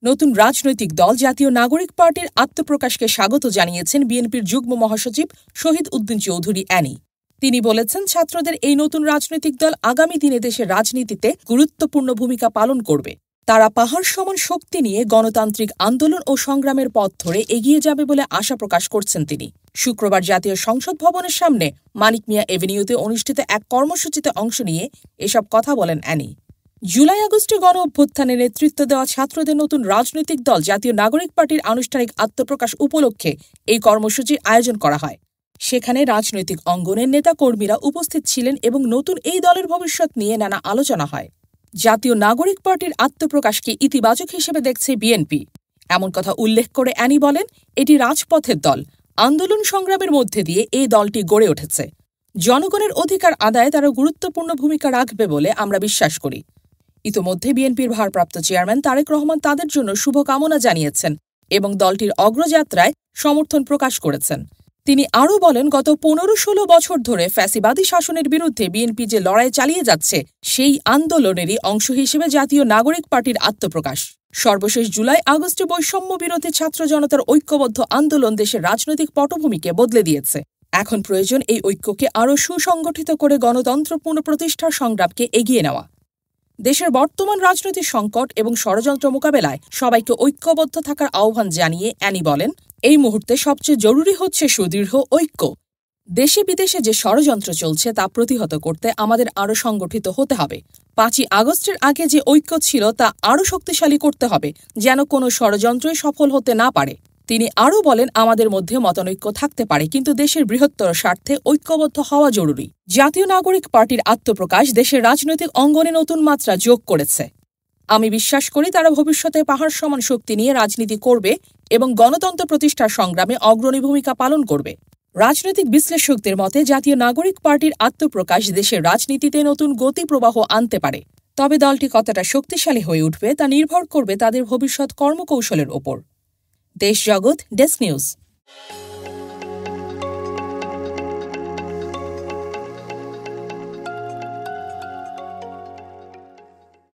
নতুন রাজনৈতিক দল জাতীয় নাগরিক পার্টির আত্মপ্রকাশকে স্বাগত জানিয়েছেন বিএনপির যুগ্ম মহাসচিব শহীদ উদ্দিন চৌধুরী অ্যানি। তিনি বলেছেন, ছাত্রদের এই নতুন রাজনৈতিক দল আগামী দিনে দেশের রাজনীতিতে গুরুত্বপূর্ণ ভূমিকা পালন করবে। তারা পাহাড় সমান শক্তি নিয়ে গণতান্ত্রিক আন্দোলন ও সংগ্রামের পথ ধরে এগিয়ে যাবে বলে আশা প্রকাশ করছেন তিনি। শুক্রবার জাতীয় সংসদ ভবনের সামনে মানিক মিয়া এভিনিউতে অনুষ্ঠিত এক কর্মসূচিতে অংশ নিয়ে এসব কথা বলেন অ্যানি। জুলাই আগস্টে গণ অভ্যুত্থানে নেতৃত্ব দেওয়া ছাত্রদের নতুন রাজনৈতিক দল জাতীয় নাগরিক পার্টির আনুষ্ঠানিক আত্মপ্রকাশ উপলক্ষে এই কর্মসূচির আয়োজন করা হয়। সেখানে রাজনৈতিক অঙ্গনের নেতাকর্মীরা উপস্থিত ছিলেন এবং নতুন এই দলের ভবিষ্যৎ নিয়ে নানা আলোচনা হয়। জাতীয় নাগরিক পার্টির আত্মপ্রকাশকে ইতিবাচক হিসেবে দেখছে বিএনপি। এমন কথা উল্লেখ করে অ্যানি বলেন, এটি রাজপথের দল। আন্দোলন সংগ্রামের মধ্যে দিয়ে এই দলটি গড়ে উঠেছে। জনগণের অধিকার আদায়ে তারা গুরুত্বপূর্ণ ভূমিকা রাখবে বলে আমরা বিশ্বাস করি। ইতোমধ্যে বিএনপির ভারপ্রাপ্ত চেয়ারম্যান তারেক রহমান তাদের জন্য শুভকামনা জানিয়েছেন এবং দলটির অগ্রযাত্রায় সমর্থন প্রকাশ করেছেন। তিনি আরও বলেন, গত ১৫-১৬ বছর ধরে ফ্যাসিবাদী শাসনের বিরুদ্ধে বিএনপি যে লড়াই চালিয়ে যাচ্ছে, সেই আন্দোলনেরই অংশ হিসেবে জাতীয় নাগরিক পার্টির আত্মপ্রকাশ। সর্বশেষ জুলাই আগস্টে বৈষম্য বিরোধী ছাত্র জনতার ঐক্যবদ্ধ আন্দোলন দেশের রাজনৈতিক পটভূমিকে বদলে দিয়েছে। এখন প্রয়োজন এই ঐক্যকে আরও সুসংগঠিত করে গণতন্ত্র পুনঃপ্রতিষ্ঠার সংগ্রামকে এগিয়ে নেওয়া। দেশের বর্তমান রাজনৈতিক সংকট এবং ষড়যন্ত্র মোকাবেলায় সবাইকে ঐক্যবদ্ধ থাকার আহ্বান জানিয়ে অ্যানি বলেন, এই মুহূর্তে সবচেয়ে জরুরি হচ্ছে সুদৃঢ় ঐক্য। দেশে বিদেশে যে ষড়যন্ত্র চলছে তা প্রতিহত করতে আমাদের আরও সংগঠিত হতে হবে। ৫ই আগস্টের আগে যে ঐক্য ছিল তা আরও শক্তিশালী করতে হবে, যেন কোনো ষড়যন্ত্রই সফল হতে না পারে। তিনি আরও বলেন, আমাদের মধ্যে মতানৈক্য থাকতে পারে, কিন্তু দেশের বৃহত্তর স্বার্থে ঐক্যবদ্ধ হওয়া জরুরি। জাতীয় নাগরিক পার্টির আত্মপ্রকাশ দেশের রাজনৈতিক অঙ্গনে নতুন মাত্রা যোগ করেছে। আমি বিশ্বাস করি তারা ভবিষ্যতে পাহাড় সমান শক্তি নিয়ে রাজনীতি করবে এবং গণতন্ত্র প্রতিষ্ঠার সংগ্রামে অগ্রণী ভূমিকা পালন করবে। রাজনৈতিক বিশ্লেষকদের মতে জাতীয় নাগরিক পার্টির আত্মপ্রকাশ দেশের রাজনীতিতে নতুন গতি প্রবাহ আনতে পারে। তবে দলটি কতটা শক্তিশালী হয়ে উঠবে তা নির্ভর করবে তাদের ভবিষ্যৎ কর্মকৌশলের ওপর। দেশ জগৎ ডেস্ক নিউজ।